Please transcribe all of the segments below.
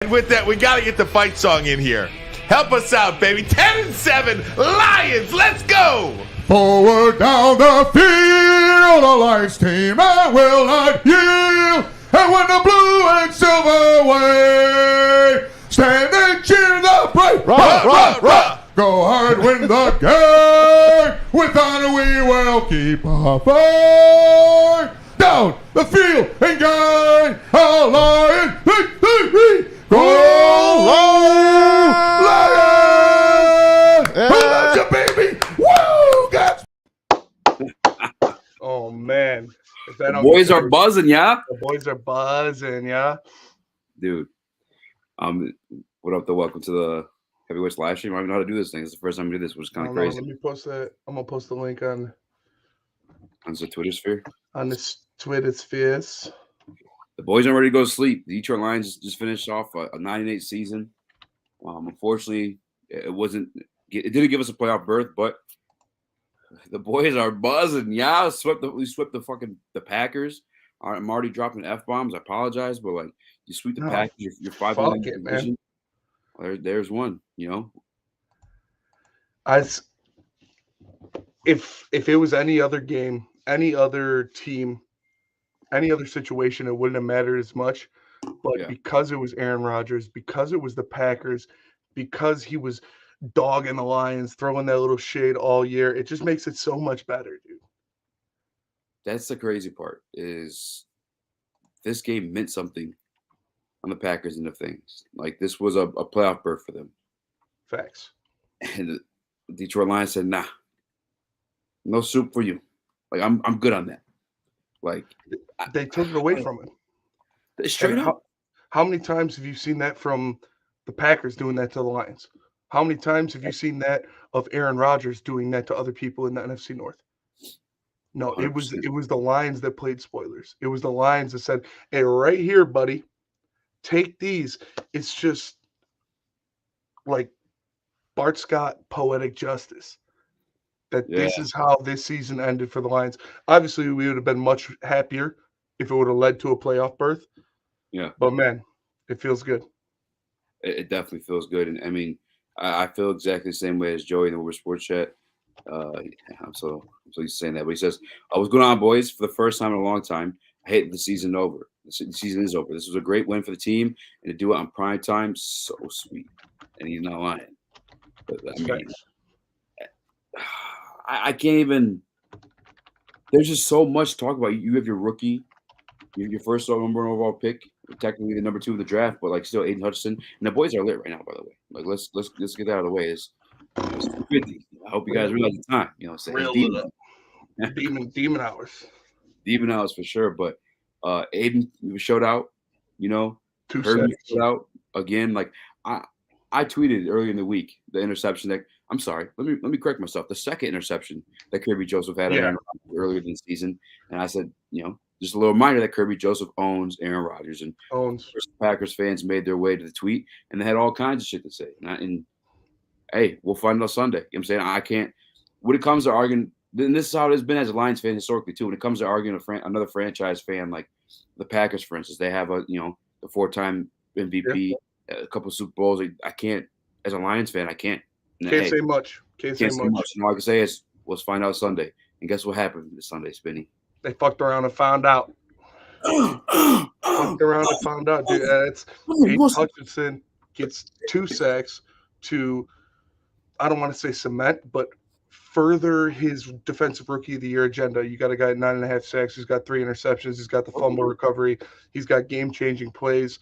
And with that, we got to get the fight song in here. Help us out, baby. 10-7, Lions, let's go! Forward down the field, the Lions team and will not yield. And when the blue and silver wave, stand and cheer the brave. Rah, rah, rah. Go hard, win the game. With honor we will keep our fight. Down the field and gain a Lion victory. Go Lions! Who loves you, baby? Woo! Guys. Oh man, if that The boys are buzzing, yeah, The boys are buzzing, yeah. dude. What up? Welcome to the Heavyweights live stream. I don't even know how to do this thing. It's the first time we do this, which is kind of crazy. Let me post that. I'm gonna post the link on the Twitter sphere. this Twitter spheres. The boys aren't ready to go to sleep. The Detroit Lions just finished off a 9-8 season. Unfortunately, it didn't give us a playoff berth, but the boys are buzzing. Yeah, we swept the Packers. I'm already dropping F-bombs. I apologize, but like you sweep the Packers, you're 5-0 division. There's one, you know. If it was any other game, any other team, any other situation, it wouldn't have mattered as much. But because it was Aaron Rodgers, because it was the Packers, because he was dogging the Lions, throwing that little shade all year, it just makes it so much better, dude. That's the crazy part, is this game meant something on the Packers and the things. Like, this was a playoff berth for them. Facts. And the Detroit Lions said, nah, no soup for you. Like, I'm good on that. Like, they took it away from him. Straight up. How many times have you seen that from the Packers doing that to the Lions? How many times have you seen that of Aaron Rodgers doing that to other people in the NFC North? No, 100%. it was the Lions that played spoilers. It was the Lions that said, hey, right here, buddy, take these. It's just like Bart Scott poetic justice. This is how this season ended for the Lions. Obviously, we would have been much happier if it would have led to a playoff berth. Yeah. But, man, it feels good. It definitely feels good. And, I mean, I feel exactly the same way as Joey in the Uber Sports Chat. I'm so used to saying that. But he says, what's going on, boys? For the first time in a long time, I hate the season over. The season is over. This was a great win for the team. And to do it on prime time, so sweet. And he's not lying. But, I mean, I can't even – there's just so much to talk about. You have your rookie, your first number one overall pick, technically the number 2 of the draft, but, like, still Aiden Hutchinson. And the boys are lit right now, by the way. Like, let's get that out of the way. It's 250. I hope you guys realize the time. You know what I'm saying? Demon hours. Demon hours for sure. But Aiden showed out, you know. Kirby showed out again. Like, I tweeted earlier in the week the interception that – I'm sorry. Let me correct myself. The second interception that Kirby Joseph had earlier this season, and I said, you know, just a little reminder that Kirby Joseph owns Aaron Rodgers, and Packers fans made their way to the tweet, and they had all kinds of shit to say. And hey, we'll find out Sunday. You know what I'm saying? I can't. When it comes to arguing, and this is how it has been as a Lions fan historically too. When it comes to arguing another franchise fan like the Packers, for instance, they have the 4-time MVP, a couple of Super Bowls. I can't, as a Lions fan, I can't. Can't say much. Can't say much. And all I can say is, let's find out Sunday. And guess what happened this Sunday, Spinny? They fucked around and found out. Fucked around and found out, dude. Aiden Hutchinson gets 2 sacks to, I don't want to say cement, but further his defensive rookie of the year agenda. You got a guy at 9.5 sacks. He's got 3 interceptions. He's got the fumble recovery. He's got game-changing plays.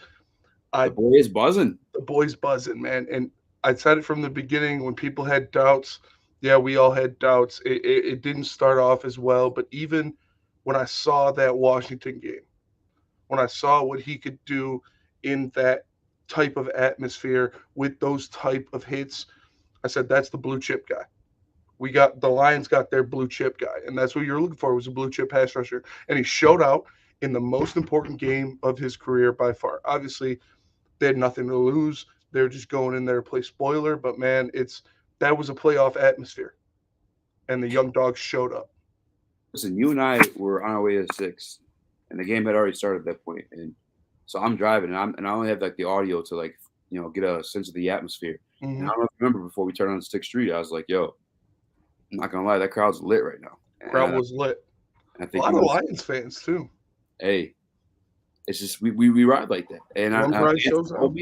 The boy is buzzing. The boy's buzzing, man. And I said it from the beginning when people had doubts. Yeah, we all had doubts. It didn't start off as well, but even when I saw that Washington game, when I saw what he could do in that type of atmosphere with those type of hits, I said, that's the blue chip guy. The Lions got their blue chip guy, and that's what you're looking for, was a blue chip pass rusher. And he showed out in the most important game of his career by far. Obviously, they had nothing to lose. They're just going in there to play spoiler, but man, that was a playoff atmosphere, and the young dogs showed up. Listen, you and I were on our way to 6, and the game had already started at that point. And So I'm driving, and I only have like the audio to like get a sense of the atmosphere. And I don't know if you remember before we turned on 6th Street, I was like, "Yo, I'm not gonna lie, that crowd's lit right now." Crowd And was lit. I A think lot of Lions fans too. hey, it's just we ride like that. And Pride shows up.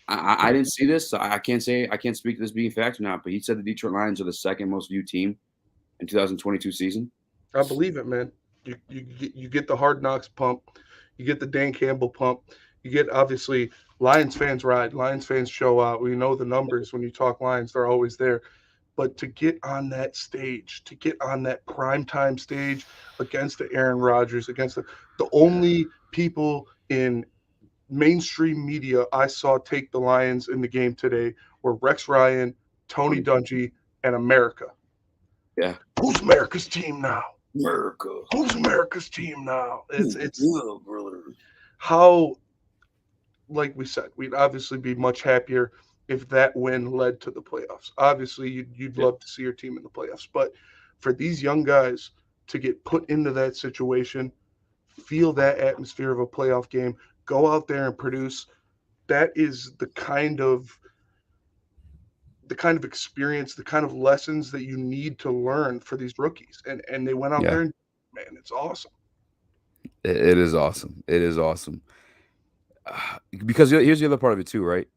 I didn't see this, so I can't speak to this being fact or not. But he said the Detroit Lions are the second most viewed team in 2022 season. I believe it, man. You get the Hard Knocks pump, you get the Dan Campbell pump, you get obviously Lions fans ride, Lions fans show out. We know the numbers when you talk Lions; they're always there. But to get on that stage, to get on that primetime stage against the Aaron Rodgers, against the only people in mainstream media I saw take the Lions in the game today were Rex Ryan, Tony Dungy, and America. Yeah. Who's America's team now? America. Who's America's team now? It's brother. How, like we said, we'd obviously be much happier if that win led to the playoffs. Obviously, you'd love to see your team in the playoffs. But for these young guys to get put into that situation, feel that atmosphere of a playoff game, go out there and produce, that is the kind of experience, the kind of lessons that you need to learn for these rookies. And they went out there and, man, it's awesome. It is awesome. It is awesome. Because here's the other part of it too, right?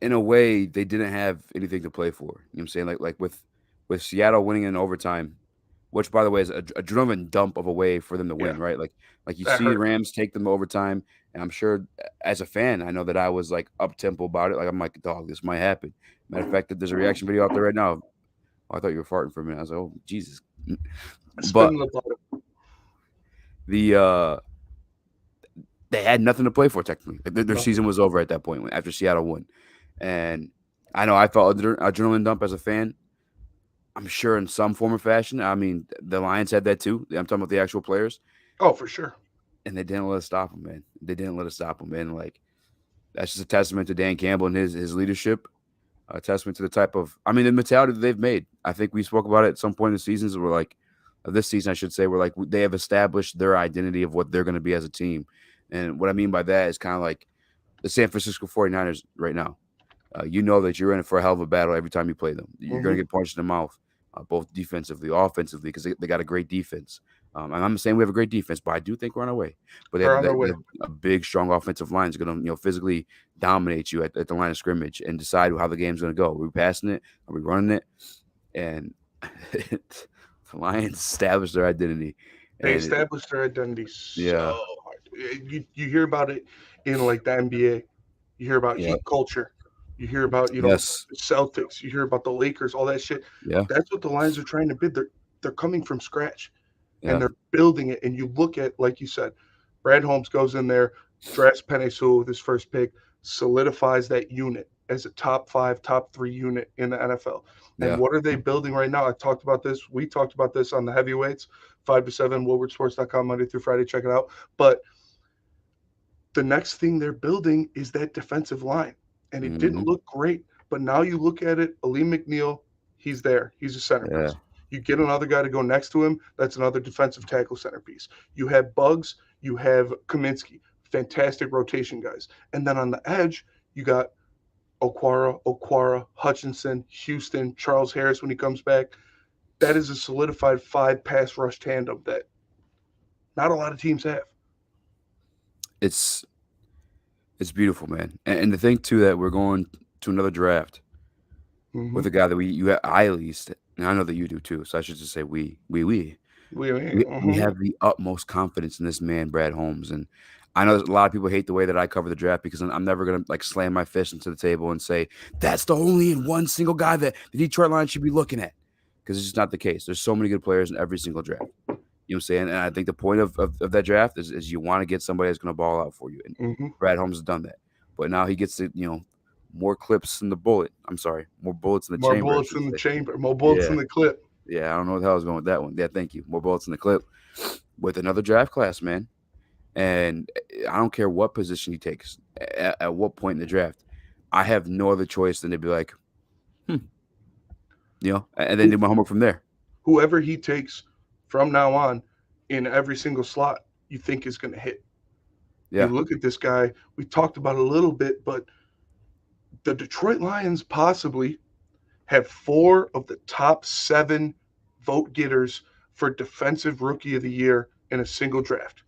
In a way, they didn't have anything to play for. You know what I'm saying? Like with Seattle winning in overtime, which by the way is a adrenaline dump of a way for them to win, right? Like you see the Rams take them to overtime, and I'm sure as a fan, I know that I was like up tempo about it. Like I'm like, dog, this might happen. Matter of fact, that there's a reaction video out there right now. Oh, I thought you were farting for a minute. I was like, oh Jesus. But they had nothing to play for technically. Their season was over at that point after Seattle won. And I know I felt adrenaline dump as a fan. I'm sure in some form or fashion. I mean, the Lions had that too. I'm talking about the actual players. Oh, for sure. And they didn't let us stop them, man. They didn't let us stop them, man. Like, that's just a testament to Dan Campbell and his leadership. A testament to the type of, the mentality that they've made. I think we spoke about it at some point in the seasons. We're like, this season, I should say, we're like, they have established their identity of what they're going to be as a team. And what I mean by that is kind of like the San Francisco 49ers right now. You know that you're in it for a hell of a battle every time you play them. You're going to get punched in the mouth, both defensively, offensively, because they got a great defense. And I'm saying we have a great defense, but I do think we're on our way. But they have a big, strong offensive line is going to, physically dominate you at the line of scrimmage and decide how the game's going to go. Are we passing it? Are we running it? And the Lions established their identity. They established their identity so hard. You hear about it in like the NBA. You hear about heat culture. You hear about the Celtics. You hear about the Lakers. All that shit. Yeah, that's what the Lions are trying to build. They're coming from scratch, and they're building it. And you look at, like you said, Brad Holmes goes in there, drafts Penei Sewell with his first pick, solidifies that unit as a top 5, top 3 unit in the NFL. And what are they building right now? I talked about this. We talked about this on the heavyweights, 5 to 7, WoodwardSports.com, Monday through Friday. Check it out. But the next thing they're building is that defensive line. And it didn't look great. But now you look at it, Aleem McNeil, he's there. He's a centerpiece. You get another guy to go next to him, that's another defensive tackle centerpiece. You have Bugs, you have Kaminsky, fantastic rotation guys. And then on the edge, you got Okwara, Hutchinson, Houston, Charles Harris when he comes back. That is a solidified 5 pass rush tandem that not a lot of teams have. It's beautiful, man. And to think too that we're going to another draft with a guy that I at least, and I know that you do too. So I should just say we have the utmost confidence in this man, Brad Holmes. And I know a lot of people hate the way that I cover the draft because I'm never gonna like slam my fist into the table and say that's the only and one single guy that the Detroit Lions should be looking at, because it's just not the case. There's so many good players in every single draft. You know what I'm saying? And I think the point of that draft is you want to get somebody that's going to ball out for you. And Brad Holmes has done that. But now he gets to, more clips in the bullet. I'm sorry, more bullets in the chamber. More bullets in the chamber. More bullets in the clip. Yeah, I don't know what the hell I was going with that one. Yeah, thank you. More bullets in the clip. With another draft class, man. And I don't care what position he takes, at what point in the draft. I have no other choice than to be like, and then do my homework from there. Whoever he takes from now on in every single slot you think is going to hit. You look at this guy, we talked about it a little bit, but the Detroit Lions possibly have 4 of the top 7 vote getters for Defensive Rookie of the Year in a single draft.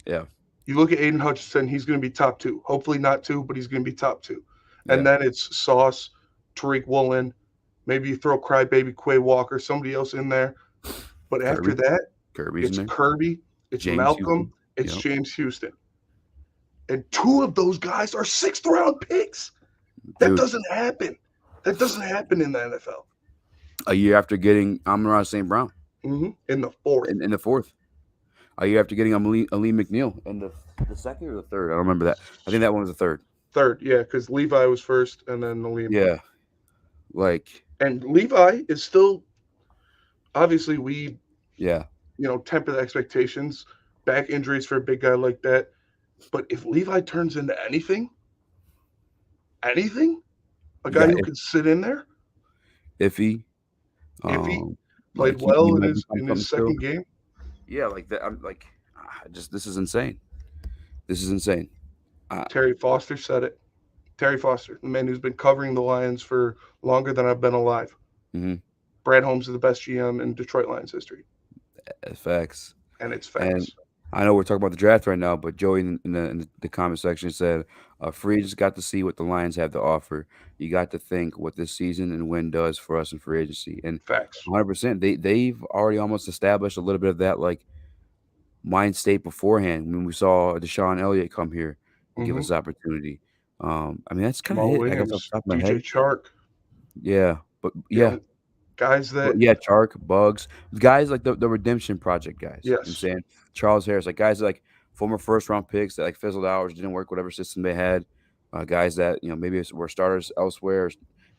Yeah. You look at Aiden Hutchinson, he's going to be top 2. Hopefully not 2, but he's going to be top 2. And then it's Sauce, Tariq Woolen, maybe you throw Crybaby Quay Walker, somebody else in there. But after that, it's Kirby, it's James Malcolm, Houston. It's James Houston. And 2 of those guys are 6th-round picks. That doesn't happen. That doesn't happen in the NFL. A year after getting Amon-Ra St. Brown. In the 4th. In the 4th. A year after getting Aleem McNeil in the 2nd or the 3rd. I don't remember that. I think that one was the 3rd. 3rd, yeah, because Levi was 1st and then Aleem. Yeah. And Levi is still, obviously we, temper the expectations. Back injuries for a big guy like that. But if Levi turns into anything, a guy who can sit in there. If he played well in his second game. Yeah, like that. I'm like, this is insane. This is insane. Terry Foster said it. Terry Foster, the man who's been covering the Lions for longer than I've been alive. Mm-hmm. Brad Holmes is the best GM in Detroit Lions history. Facts. And it's facts. And I know we're talking about the draft right now, but Joey in the comment section said, free agents got to see what the Lions have to offer. You got to think what this season and win does for us in free agency. And facts. 100%. They've already almost established a little bit of that like mind state beforehand when we saw Deshaun Elliott come here and give us opportunity. I mean, that's kind of it. I guess off the top of my head. Chark. Yeah, but yeah. Guys that Chark, Bugs, guys like the Redemption Project guys. Yes. You know what I'm saying Charles Harris, like guys that, like former 1st-round picks that like fizzled out or didn't work whatever system they had. Guys that maybe were starters elsewhere,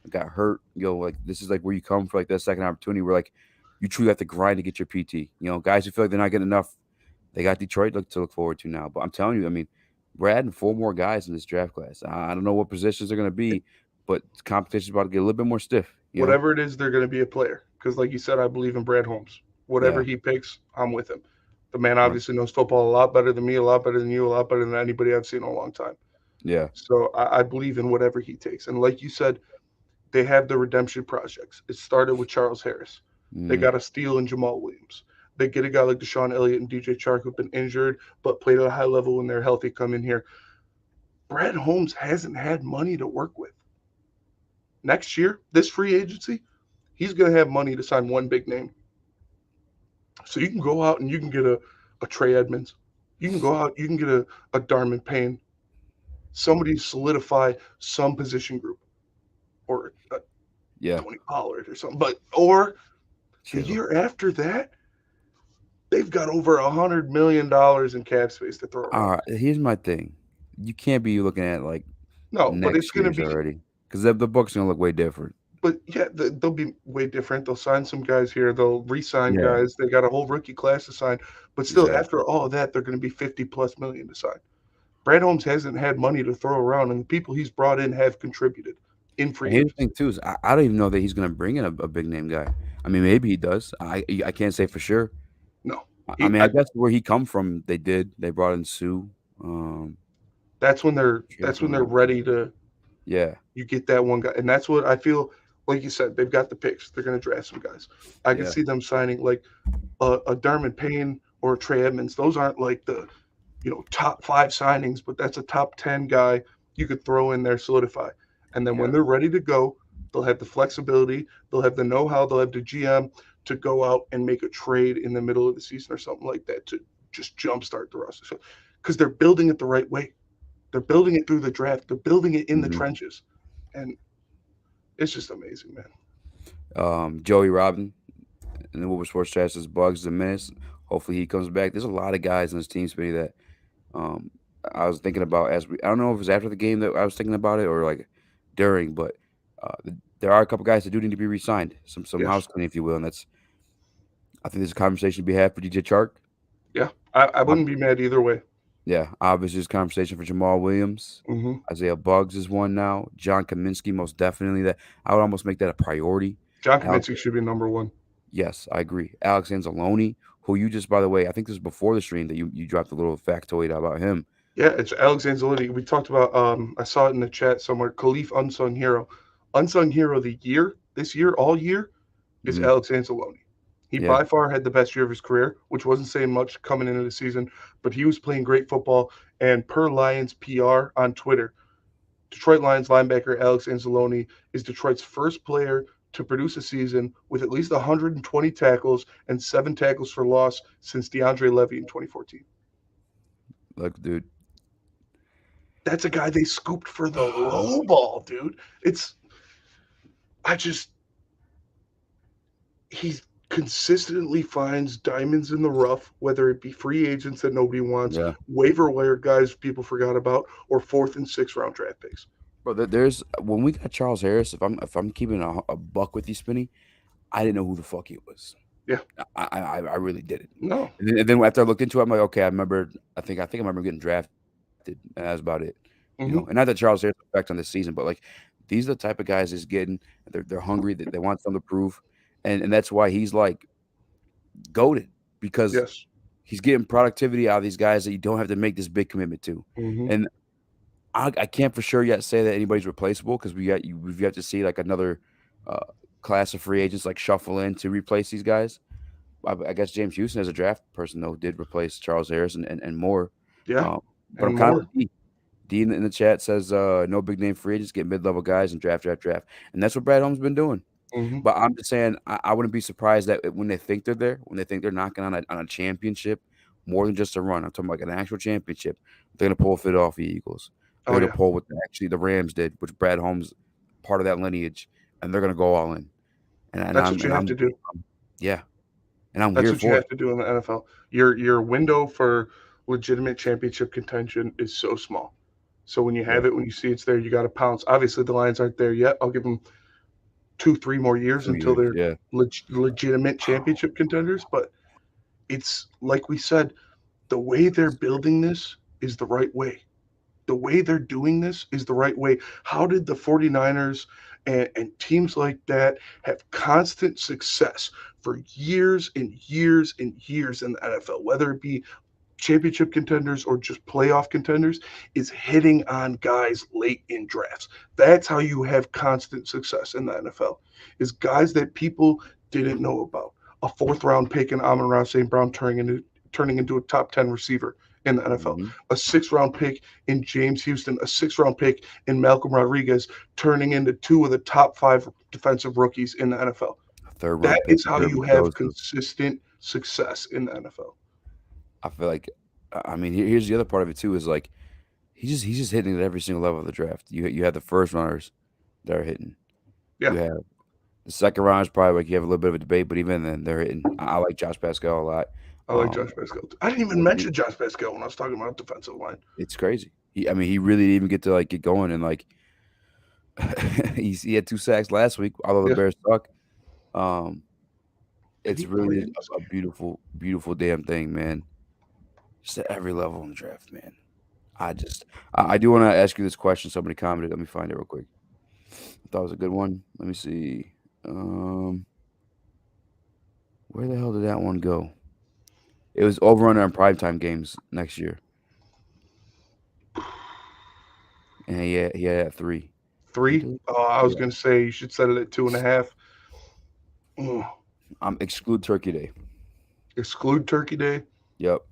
got hurt. Like this is like where you come for like that second opportunity where like you truly have to grind to get your PT. Guys who feel like they're not getting enough, they got Detroit to look forward to now. But I'm telling you, I mean, we're adding 4 more guys in this draft class. I don't know what positions they're going to be, but the competition's about to get a little bit more stiff. Whatever it is, they're going to be a player. Because like you said, I believe in Brad Holmes. Whatever he picks, I'm with him. The man obviously knows football a lot better than me, a lot better than you, a lot better than anybody I've seen in a long time. Yeah. So I believe in whatever he takes. And like you said, they have the redemption projects. It started with Charles Harris. They got a steal in Jamal Williams. They get a guy like Deshaun Elliott and DJ Chark who've been injured but played at a high level when they're healthy come in here. Brad Holmes hasn't had money to work with. Next year, this free agency, he's going to have money to sign one big name. So you can go out and you can get a Trey Edmonds. You can go out, you can get a Darman Payne. Somebody solidify some position group. Or Tony Pollard or something. Or the year after that, they've got over $100 million in cap space to throw around. All right, here's my thing. You can't be looking at like but it's going to be already because the book's going to look way different. But yeah, they'll be way different. They'll sign some guys here. They'll re-sign guys. They got a whole rookie class to sign. But still, after all of that, they're going to be $50+ million to sign. Brad Holmes hasn't had money to throw around, and the people he's brought in have contributed in free agency. The thing too is I don't even know that he's going to bring in a big name guy. I mean, maybe he does. I can't say for sure. No, I mean, I guess where he come from, they brought in Sue. That's when they're ready to. Yeah, you get that one guy, and that's what I feel. Like you said, they've got the picks. They're going to draft some guys. I can see them signing like a Darman Payne or a Trey Edmonds. Those aren't like the, top 5 signings, but that's a top 10 guy you could throw in there, solidify. And then when they're ready to go, they'll have the flexibility, they'll have the know-how, they'll have the GM to go out and make a trade in the middle of the season or something like that to just jumpstart the roster. Because they're building it the right way. They're building it through the draft. They're building it in the trenches. And it's just amazing, man. Joey Robin and the Wilbur Sports Chat says Bugs a menace. Hopefully he comes back. There's a lot of guys in this team, Spitty, that I was thinking about I don't know if it was after the game that I was thinking about it or like during, but there are a couple guys that do need to be re-signed. Some house cleaning, if you will, and I think there's a conversation to be had for DJ Chark. Yeah, I wouldn't be mad either way. Yeah, obviously there's conversation for Jamal Williams. Mm-hmm. Isaiah Bugs is one now. John Kaminsky, most definitely. That I would almost make that a priority. John Kaminsky should be number 1. Yes, I agree. Alex Anzalone, who you just, by the way, I think this was before the stream that you dropped a little factoid about him. Yeah, it's Alex Anzalone. We talked about. I saw it in the chat somewhere. Khalif unsung hero, unsung hero of the year this year, all year, is Mhm. Alex Anzalone. He Yeah. by far had the best year of his career, which wasn't saying much coming into the season, but he was playing great football. And per Lions PR on Twitter, Detroit Lions linebacker Alex Anzalone is Detroit's first player to produce a season with at least 120 tackles and 7 tackles for loss since DeAndre Levy in 2014. Look, dude. That's a guy they scooped for the low ball, dude. It's I just he consistently finds diamonds in the rough, whether it be free agents that nobody wants, Yeah. waiver wire guys people forgot about, or 4th and 6th round draft picks. Bro, there's when we got Charles Harris, if I'm keeping a buck with you, Spinny, I didn't know who the fuck he was. Yeah. I really didn't. No. And then after I looked into it, I'm like, okay, I remember. I think I remember getting drafted, and that's about it. Mhm. And not that Charles Harris effect on this season, but like these are the type of guys he's getting. They're hungry. They want something to prove, and that's why he's like goated because Yes. he's getting productivity out of these guys that you don't have to make this big commitment to. Mhm. And I can't for sure yet say that anybody's replaceable because we've yet to see like another class of free agents like shuffle in to replace these guys. I guess James Houston as a draft person though did replace Charles Harris and more. Yeah. But And I'm kind more. of D in the chat says no big name free agents, get mid level guys and draft, and that's what Brad Holmes been doing. Mhm. But I'm just saying I wouldn't be surprised that when they think they're there, when they think they're knocking on a championship, more than just a run. I'm talking about like an actual championship. They're gonna pull a fit off the Eagles. They're Oh gonna yeah. pull what actually the Rams did, which Brad Holmes part of that lineage, and they're gonna go all in. And That's I'm what you and have I'm to do. yeah, and I'm That's here what you for have it. to do in the NFL. Your window for legitimate championship contention is so small. So when you Yeah, have it, when you see it's there, you got to pounce. Obviously, the Lions aren't there yet. I'll give them 2, 3 more years 2 years. until they're Yeah, legitimate championship contenders. But it's like we said, the way they're building this is the right way. The way they're doing this is the right way. How did the 49ers and teams like that have constant success for years and years and years in the NFL, whether it be championship contenders or just playoff contenders, is hitting on guys late in drafts. That's how you have constant success in the NFL, is guys that people didn't know about. A 4th round pick in Amon-Ra St. Brown turning into a top 10 receiver in the NFL. hmm A 6th round pick in James Houston, a 6th round pick in Malcolm Rodriguez, turning into 2 of the top 5 defensive rookies in the NFL. third That round pick. is how you have consistent success in the NFL. I feel like, I mean, here's the other part of it too is like he's just hitting at every single level of the draft. You have the first runners that are hitting. Yeah. You have the second round is probably like you have a little bit of a debate, but even then they're hitting. I like Josh Pascal a lot. I like Josh Pascal. I didn't even mention Josh Pascal when I was talking about defensive line. It's crazy. He really didn't even get to like get going and like he had 2 sacks last week. Although the Yeah. Bears suck, it's he really wins. a beautiful, beautiful damn thing, man. Just at every level in the draft, man. I do want to ask you this question. Somebody commented. Let me find it real quick. I thought it was a good one. Let me see. Where the hell did that one go? It was over under on primetime games next year. And he had 3. 3? I was Yeah. going to say you should set it at 2.5. Exclude Turkey Day. Exclude Turkey Day. Yep.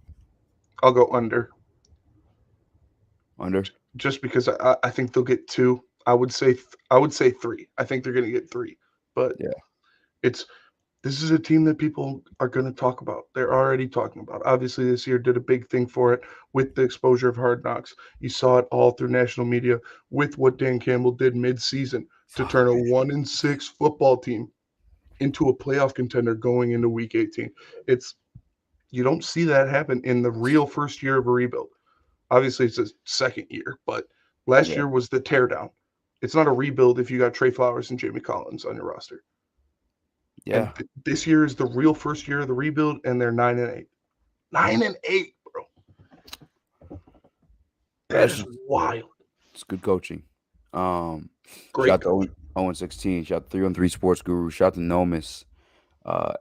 I'll go under. Under. Just because I think they'll get 2. I would say 3. I think they're going to get 3. But Yeah. this is a team that people are going to talk about. They're already talking about. Obviously, this year did a big thing for it with the exposure of Hard Knocks. You saw it all through national media with what Dan Campbell did mid-season to turn a 1-6 football team into a playoff contender going into Week 18. You don't see that happen in the real first year of a rebuild. Obviously, it's a second year, but last Yeah. year was the teardown. It's not a rebuild if you got Trey Flowers and Jamie Collins on your roster. Yeah. And this year is the real first year of the rebuild, and they're 9-8. 9-8, bro. That is wild. It's good coaching. Great Shout coach. to 0-16. Shout to 3-on-3 Sports Guru. Shout to Nomis.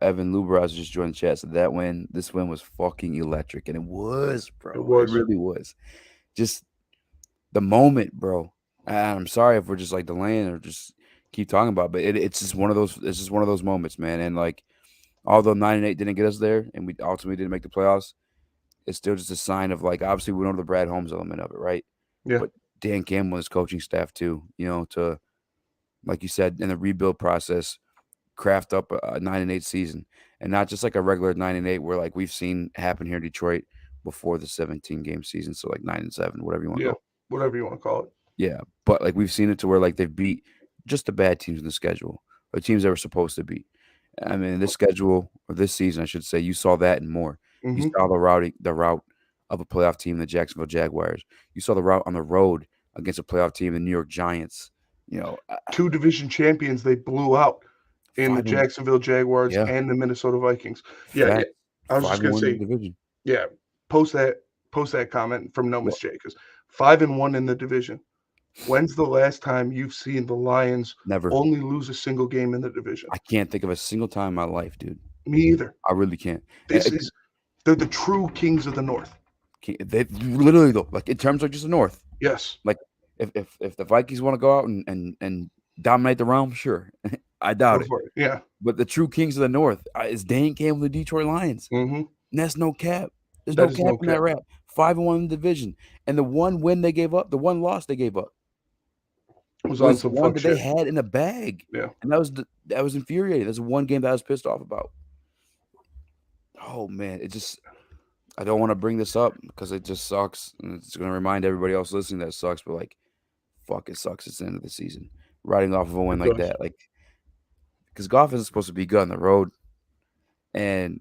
Evan Lubras just joined the chat. So this win was fucking electric, and it was, bro. It was. It really was. just the moment, bro. And I'm sorry if we're just like delaying or just keep talking about, it, but it's just one of those. It's just one of those moments, man. And like, although 9-8 didn't get us there, and we ultimately didn't make the playoffs, it's still just a sign of like obviously we know the Brad Holmes element of it, right? Yeah. But Dan Campbell and his coaching staff too, to like you said in the rebuild process, craft up a 9-8 season, and not just like a regular 9-8 where like we've seen happen here in Detroit before the 17 game season, so like 9-7, whatever you want to Yeah. go. Whatever you want to call it. Yeah, but like we've seen it to where like they've beat just the bad teams in the schedule, or teams that were supposed to beat. I mean, this schedule or this season, I should say, you saw that and more. You Mhm. saw the route of a playoff team, the Jacksonville Jaguars. You saw the route on the road against a playoff team, the New York Giants. 2 division champions they blew out in the 5-1. Jacksonville Jaguars Yeah, and the Minnesota Vikings. Yeah. fact. I was just gonna 5-1 in the say, division. yeah, post that comment from No Well, Miss J, because 5-1 in the division. When's the last time you've seen the Lions never. only lose a single game in the division? I can't think of a single time in my life, dude. Me either. I really can't. They're the true kings of the North. They literally though, like in terms of just the North. Yes. Like if the Vikings want to go out and dominate the realm, sure. I doubt it. Yeah. But the true kings of the North is Dan Campbell, the Detroit Lions. Mm-hmm. And that's no cap. There's That no is cap no in that cap. rap. 5-1 in the division. And the one win they gave up, the one loss they gave up Was on was some one fuck that they shit. had in the bag. Yeah. And that was infuriating. That's one game that I was pissed off about. Oh man, I don't want to bring this up because it just sucks. And it's going to remind everybody else listening that it sucks. But like, fuck, it sucks. It's the end of the season. Riding off of a win like that. Like, because Goff isn't supposed to be good on the road. And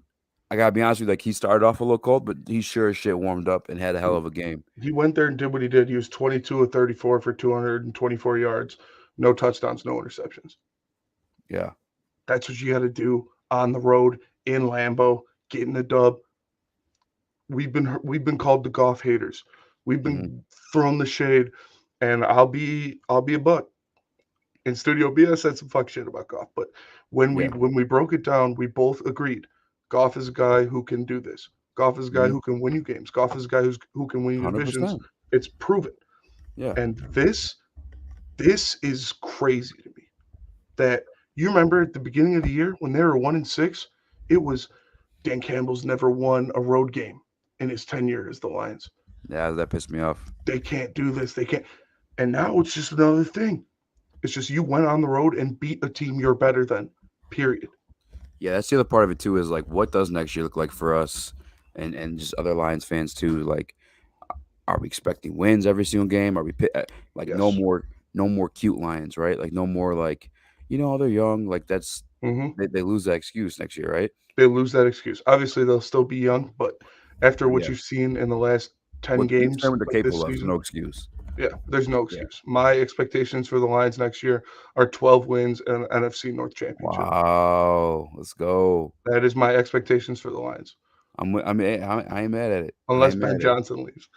I got to be honest with you, like, he started off a little cold, but he sure as shit warmed up and had a hell of a game. He went there and did what he did. He was 22 of 34 for 224 yards, no touchdowns, no interceptions. Yeah. That's what you got to do on the road in Lambeau, getting the dub. We've been called the Goff haters. We've been thrown the shade, and I'll be a buck. In Studio B, I said some fuck shit about Goff, but when we broke it down, we both agreed Goff is a guy who can do this. Goff is a guy who can win you games. Goff is a guy who can win you divisions. 100%. It's proven. Yeah. And this is crazy to me. That you remember at the beginning of the year when they were 1-6, it was Dan Campbell's never won a road game in his tenure as the Lions. Yeah, that pissed me off. They can't do this. They can't. And now it's just another thing. It's just you went on the road and beat a team you're better than, period. Yeah, that's the other part of it too is like what does next year look like for us and just other Lions fans too? Like, are we expecting wins every single game? Are we like no more cute Lions, right? Like no more like, they're young. Like that's they lose that excuse next year, right? They lose that excuse. Obviously, they'll still be young, but after what you've seen in the last 10 games, they're capable of, season, no excuse. Yeah, there's no excuse. Yeah. My expectations for the Lions next year are 12 wins and an NFC North championship. Wow, let's go. That is my expectations for the Lions. I ain't mad at it. Unless Ben Johnson leaves.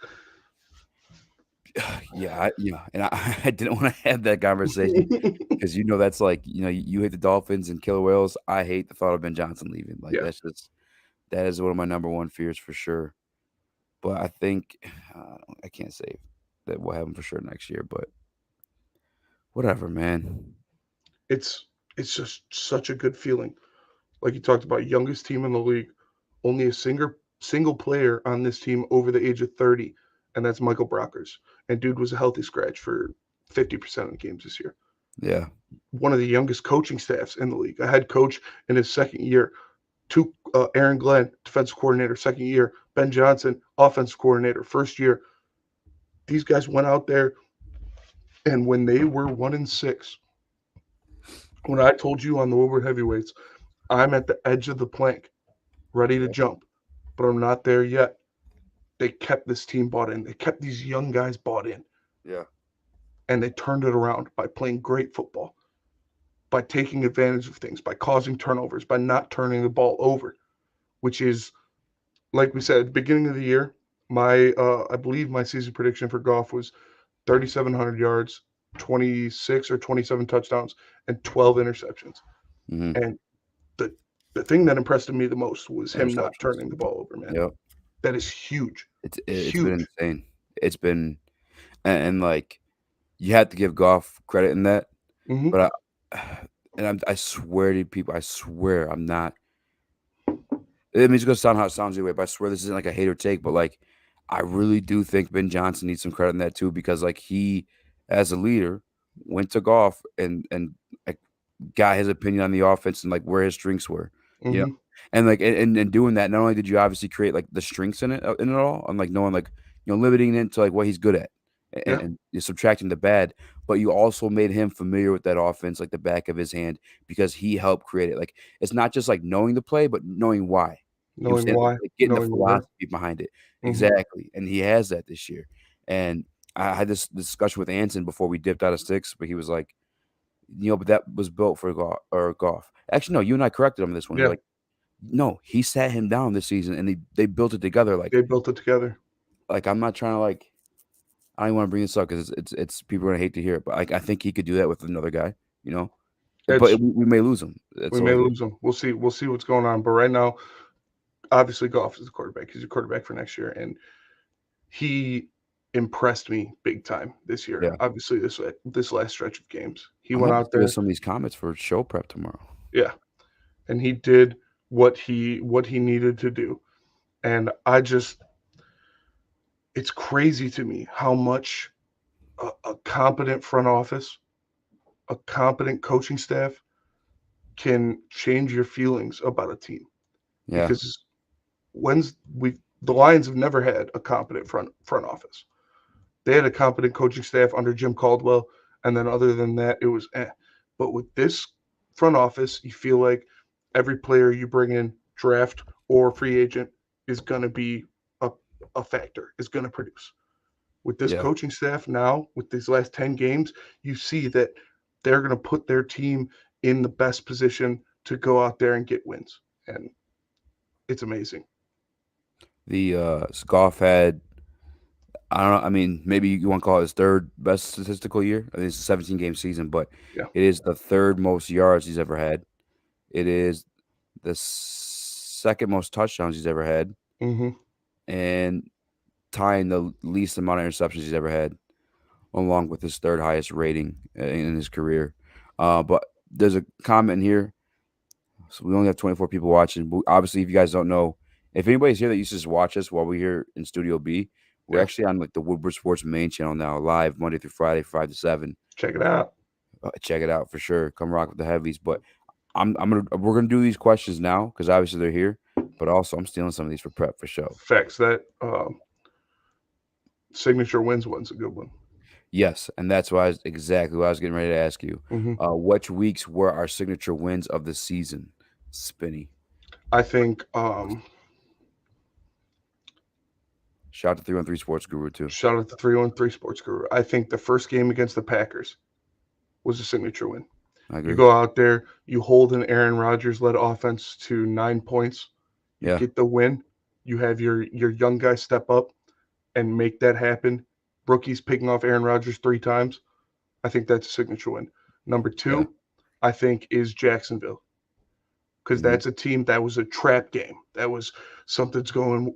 Yeah, and I didn't want to have that conversation because that's like you hate the Dolphins and killer whales. I hate the thought of Ben Johnson leaving. Like that is one of my number one fears for sure. But I think I can't say that will happen for sure next year. But whatever, man. It's just such a good feeling. Like you talked about, youngest team in the league, only a single player on this team over the age of 30. And that's Michael Brockers. And dude was a healthy scratch for 50% of the games this year. Yeah. One of the youngest coaching staffs in the league. A head coach in his second year. Aaron Glenn, defensive coordinator, second year. Ben Johnson, offensive coordinator, first year. These guys went out there, and when they were 1-6, when I told you on the Woodward Heavyweights, I'm at the edge of the plank, ready to jump, but I'm not there yet. They kept this team bought in. They kept these young guys bought in. Yeah. And they turned it around by playing great football, by taking advantage of things, by causing turnovers, by not turning the ball over, which is, like we said, at the beginning of the year, I believe my season prediction for Goff was 3,700 yards, 26 or 27 touchdowns, and 12 interceptions. And the thing that impressed me the most was him not turning the ball over, man. Yep. That is huge. It's been insane. it's been and like you have to give Goff credit in that. Hmm. But I swear to people, I swear I'm not. I mean, it's gonna sound how it sounds anyway, but I swear this isn't like a hater take. But like, I really do think Ben Johnson needs some credit in that too, because like he, as a leader, went to Goff and like got his opinion on the offense and like where his strengths were, you know, Hmm. and like and doing that, not only did you obviously create like the strengths in it all, and like knowing like limiting it to like what he's good at Yeah. and you're subtracting the bad, but you also made him familiar with that offense like the back of his hand because he helped create it. Like it's not just like knowing the play, but knowing why. You know what I'm Knowing saying? why, Like getting the knowing where. philosophy behind it. Hmm. Exactly. And he has that this year. And I had this discussion with Anson before we dipped out of sticks, but he was like, but that was built for golf. Actually, no, you and I corrected him on this one. You're Yeah, like, no, he sat him down this season and they built it together. they built it together. Like I'm not trying to like I don't want to bring this up because it's people are gonna hate to hear it, but like I think he could do that with another guy, you know. It's But we may lose him. That's we may all. lose them. We'll see. We'll see what's going on. But right now, obviously, Goff is the quarterback. He's a quarterback for next year, and he impressed me big time this year. Yeah. Obviously, this last stretch of games, he I'm went gonna out do there. some of these comments for show prep tomorrow. Yeah, and he did what he needed to do. And it's crazy to me how much a competent front office, a competent coaching staff can change your feelings about a team. Yeah. Because the Lions have never had a competent front office. They had a competent coaching staff under Jim Caldwell, and then other than that, it was eh. But with this front office, you feel like every player you bring in, draft or free agent, is going to be a factor, is going to produce. With this Yeah. coaching staff now, with these last 10 games, you see that they're going to put their team in the best position to go out there and get wins. And it's amazing. The Goff had I don't know. I mean, maybe you want to call it his third best statistical year. I think it's a 17-game season, but Yeah. it is the third most yards he's ever had. It is the second most touchdowns he's ever had, Mm-hmm. and tying the least amount of interceptions he's ever had, along with his third highest rating in his career. But there's a comment here. So we only have 24 people watching. But obviously, if you guys don't know, if anybody's here that used to just watch us while we're here in Studio B, we're Yeah. actually on like the Woodward Sports main channel now, live Monday through Friday, 5 to 7. Check it out. Check it out for sure. Come rock with the heavies. But we're gonna do these questions now because obviously they're here. But also, I'm stealing some of these for prep for show. Facts. That signature wins one's a good one. Yes, and that's exactly what I was getting ready to ask you. Mm-hmm. Which weeks were our signature wins of the season? Spinny. I think Shout out to 313 Sports Guru too. shout out to 313 Sports Guru. I think the first game against the Packers was a signature win. I agree. You go out there, you hold an Aaron Rodgers-led offense to 9 points. You Yeah. get the win. You have your young guys step up and make that happen. Rookies picking off Aaron Rodgers 3 times. I think that's a signature win. Number 2, Yeah. I think, is Jacksonville. Because Mhm. that's a team that was a trap game. That was something's going.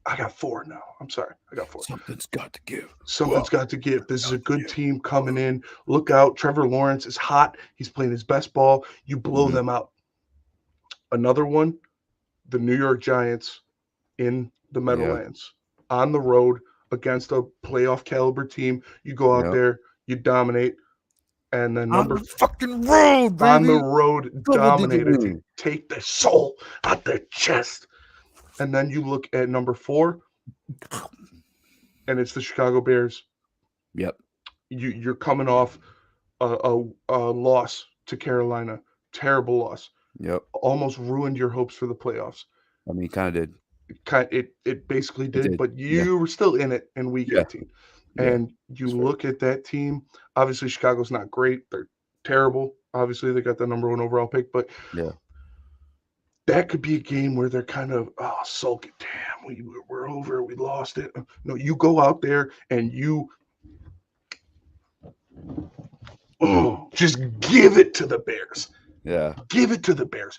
I got 4 now. I'm sorry. I got 4. Something's got to give. Something's got to give. This is a good team coming in. Look out. Trevor Lawrence is hot. He's playing his best ball. You blow Mhm. them out. Another one, the New York Giants in the Meadowlands on the road against a playoff caliber team. You go out Yep. there, you dominate. And then On the fucking road, baby. on the road, Double-digit dominate. win. Take the soul out their chest. And then you look at number 4, and it's the Chicago Bears. Yep. You're coming off a loss to Carolina, terrible loss, Yep. almost ruined your hopes for the playoffs. I mean, kind of did. It basically did, did, but you were still in it in week Yeah. 18. Yeah. And you look at that team. Obviously, Chicago's not great. They're terrible. Obviously, they got the number 1 overall pick, but Yeah. that could be a game where they're kind of sulking. Damn, we're over. We lost it. No, you go out there and you just give it to the Bears. Yeah. Give it to the Bears.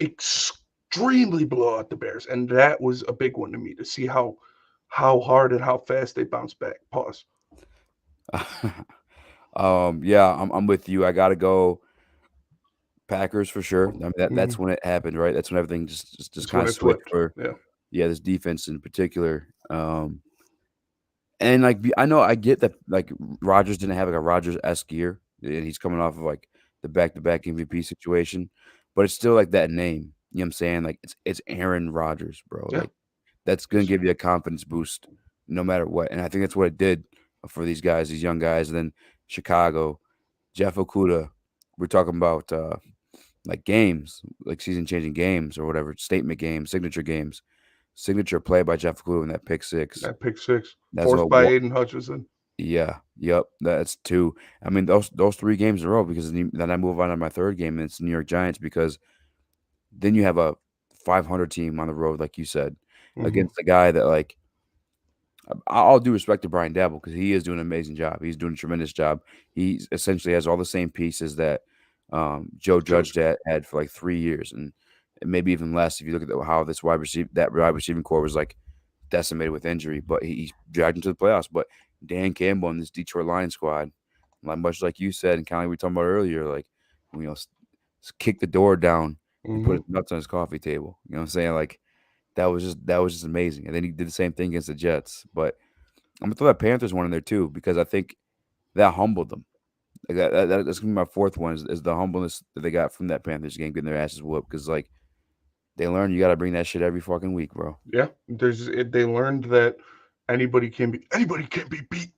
Extremely blow out the Bears. And that was a big one to me to see how how hard and how fast they bounce back. Pause. Yeah, I'm with you. I gotta go Packers for sure. I mean, that's Mhm. when it happened, right? That's when everything just That's kind when of it switched flipped. for Yeah. this defense in particular. And like I know I get that like Rodgers didn't have like a Rodgers-esque year, and he's coming off of like the back-to-back MVP situation, but it's still like that name. You know what I'm saying? Like it's Aaron Rodgers, bro. Yeah. Like that's gonna give you a confidence boost no matter what. And I think that's what it did for these guys, these young guys. And then Chicago, Jeff Okuda. We're talking about like games, like season-changing games or whatever, statement games, signature games, signature play by Jeff Okuda in that pick six. That pick six. That's Forced what. by Aiden Hutchinson. Yeah. Yep. That's two. I mean, those 3 games in a row because then I move on to my third game and it's New York Giants because then you have a 500 team on the road, like you said, against a guy that like I'll do respect to Brian Dabble because he is doing an amazing job. He's doing a tremendous job. He essentially has all the same pieces that Joe Judge had for like 3 years and maybe even less if you look at how this wide receiving core was like decimated with injury, but he's dragged into the playoffs. But Dan Campbell and this Detroit Lions squad, like much like you said, and kind of like we talked about earlier, like kick the door down and put his nuts on his coffee table. You know what I'm saying? Like that was just amazing. And then he did the same thing against the Jets. But I'm gonna throw that Panthers one in there too because I think that humbled them. Like that's gonna be my fourth one is the humbleness that they got from that Panthers game, getting their asses whooped because like they learned you got to bring that shit every fucking week, bro. Yeah. They learned that anybody can be beat.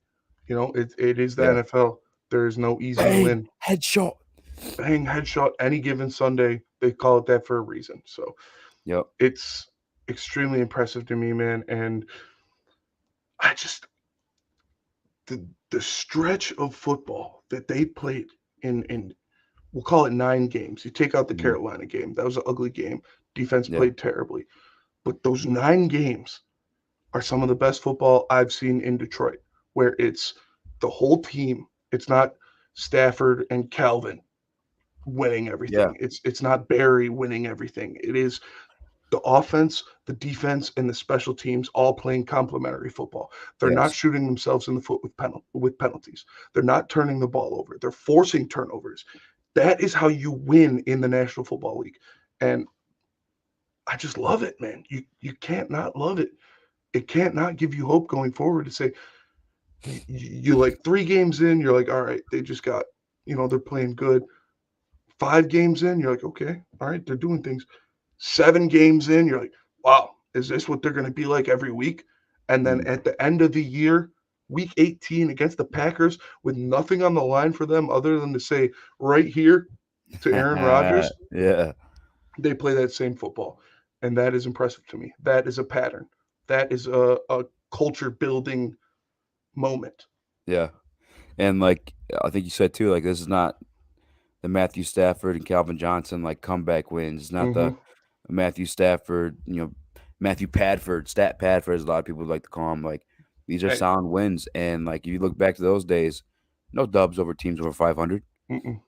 You know, it is the NFL. There is no easy win. Headshot. Bang, headshot any given Sunday. They call it that for a reason. So yep. It's extremely impressive to me, man. And I just the stretch of football that they played in we'll call it 9 games. You take out the Carolina game. That was an ugly game. Defense played terribly. But those 9 games are some of the best football I've seen in Detroit, where it's the whole team. It's not Stafford and Calvin winning everything. Yeah. It's not Barry winning everything. It is the offense, the defense, and the special teams all playing complementary football. They're not shooting themselves in the foot with penalties. They're not turning the ball over. They're forcing turnovers. That is how you win in the National Football League. And I just love it, man. You can't not love it. It can't not give you hope going forward to say you like 3 games in, you're like, all right, they just got, they're playing good. 5 games in, you're like, okay, all right, they're doing things. 7 games in, you're like, wow, is this what they're going to be like every week? And then at the end of the year, week 18 against the Packers with nothing on the line for them other than to say right here to Aaron Rodgers. Yeah. They play that same football. And that is impressive to me. That is a pattern. That is a culture building moment. Yeah. And like I think you said too, like this is not the Matthew Stafford and Calvin Johnson like comeback wins. It's not the Matthew Stafford, Matthew Padford, Stat Padford, as a lot of people like to call him. Like these are sound wins. And like if you look back to those days, no dubs over teams over 500.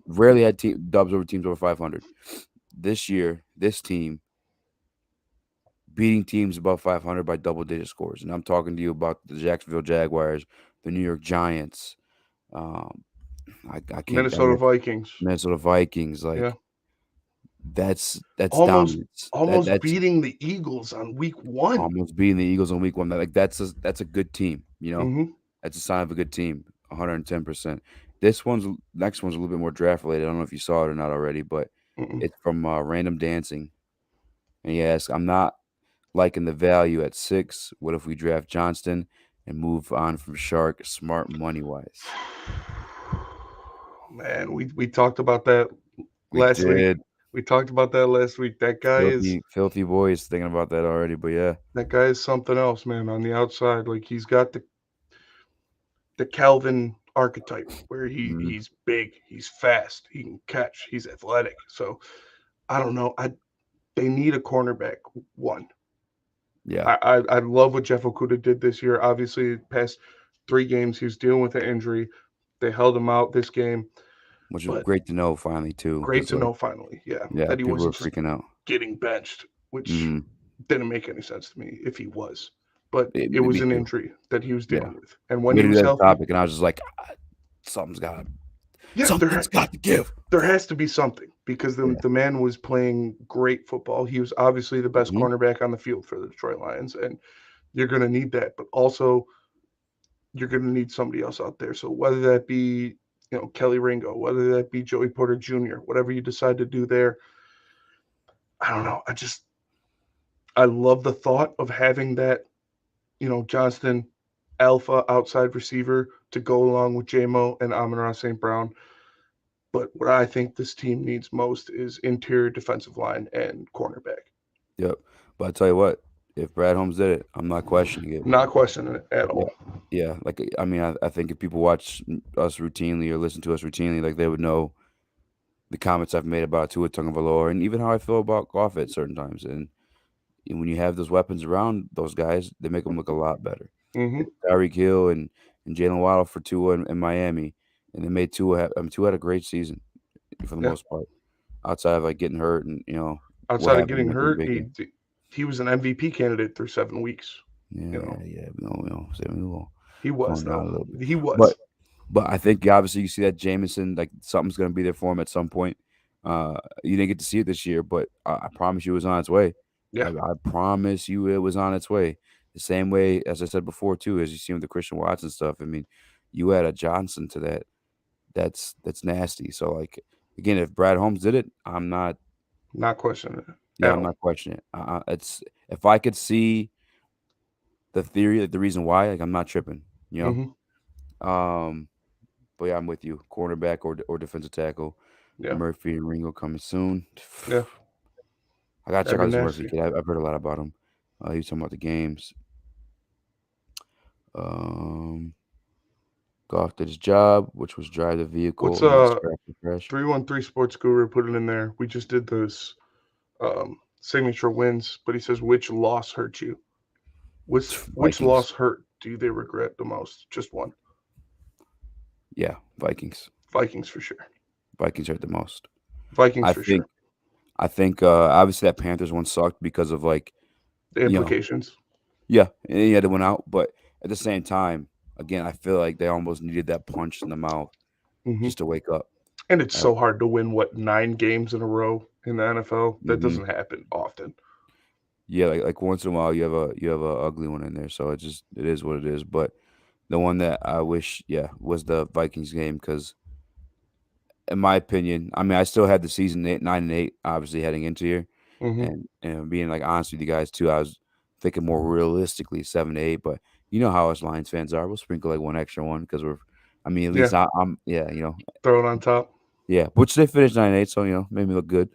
Rarely had dubs over teams over 500. This year, this team beating teams above 500 by double-digit scores. And I'm talking to you about the Jacksonville Jaguars, the New York Giants, I can't Minnesota Vikings. Like that's almost dominance. Almost beating the Eagles on week 1. Almost beating the Eagles on week 1. Like that's a good team, That's a sign of a good team, 110%. Next one's a little bit more draft related. I don't know if you saw it or not already, but it's from Random Dancing. And he asks, I'm not liking the value at 6. What if we draft Johnston and move on from Shark smart money-wise? Man, we talked about that last week. We talked about that last week. That guy Filthy boys thinking about that already, but yeah. That guy is something else, man, on the outside. Like he's got the Calvin archetype where he's big, he's fast, he can catch, he's athletic. So I don't know. They need a cornerback 1. Yeah. I love what Jeff Okuda did this year. Obviously, past 3 games, he was dealing with an injury. They held him out this game. Which was great to know finally, too. Great to know finally, yeah. That he wasn't freaking out, getting benched, which didn't make any sense to me if he was. but it was Me an too. injury that he was Yeah. dealing with. And when We he did was that healthy, topic, and I was just like, something's got to give. there has to be something because the man was playing great football. He was obviously the best cornerback on the field for the Detroit Lions, and you're going to need that. But also, you're going to need somebody else out there. So whether that be Kelly Ringo, whether that be Joey Porter Jr., whatever you decide to do there, I don't know. I love the thought of having that, Johnston alpha outside receiver to go along with JMO and Amon-Ra St. Brown. But what I think this team needs most is interior defensive line and cornerback. Yep. But I tell you what, if Brad Holmes did it, I'm not questioning it. Not questioning it at all. Yeah. Like, I mean, I think if people watch us routinely or listen to us routinely, like they would know the comments I've made about Tua Tagovailoa and even how I feel about Goff at certain times. And when you have those weapons around those guys, they make them look a lot better. Tyreek Hill and Jalen Waddle for Tua in Miami, and they made Tua. Tua had a great season for the most part, outside of like getting hurt and outside of getting hurt, he was an MVP candidate through 7 weeks. Yeah. He was though. He was. But I think obviously you see that Jameson, like something's going to be there for him at some point. You didn't get to see it this year, but I promise you it was on its way. Yeah. I promise you it was on its way. The same way, as I said before, too, as you see with the Christian Watson stuff. I mean, you add a Johnson to that. That's nasty. So, like, again, if Brad Holmes did it, I'm not questioning it. Yeah, I'm not questioning it. It's if I could see the theory, like the reason why, like I'm not tripping. But yeah, I'm with you. Cornerback or defensive tackle. Yeah. Murphy and Ringo coming soon. Yeah. I gotta check out this Murphy kid. I've heard a lot about him. He was talking about the games. Goff did his job, which was drive the vehicle. What's 313 Sports Guru put it in there? We just did this signature wins, but he says which loss hurt you? Which loss hurt do they regret the most? Just one. Yeah, Vikings. Vikings for sure. Vikings hurt the most. Vikings for sure. I think obviously that Panthers one sucked because of like the implications. Yeah, they went out, but at the same time, again, I feel like they almost needed that punch in the mouth just to wake up. And it's so hard to win 9 games in a row in the NFL. That doesn't happen often. Yeah, like once in a while you have a ugly one in there, so it is what it is. But the one that I wish, was the Vikings game because, in my opinion, I mean, I still had the season 9-8, obviously heading into here, and being like honest with you guys too, I was thinking more realistically 7-8, but you know how us Lions fans are. We'll sprinkle like one extra one because at least I'm throw it on top. Yeah, which they finished 9-8, so made me look good.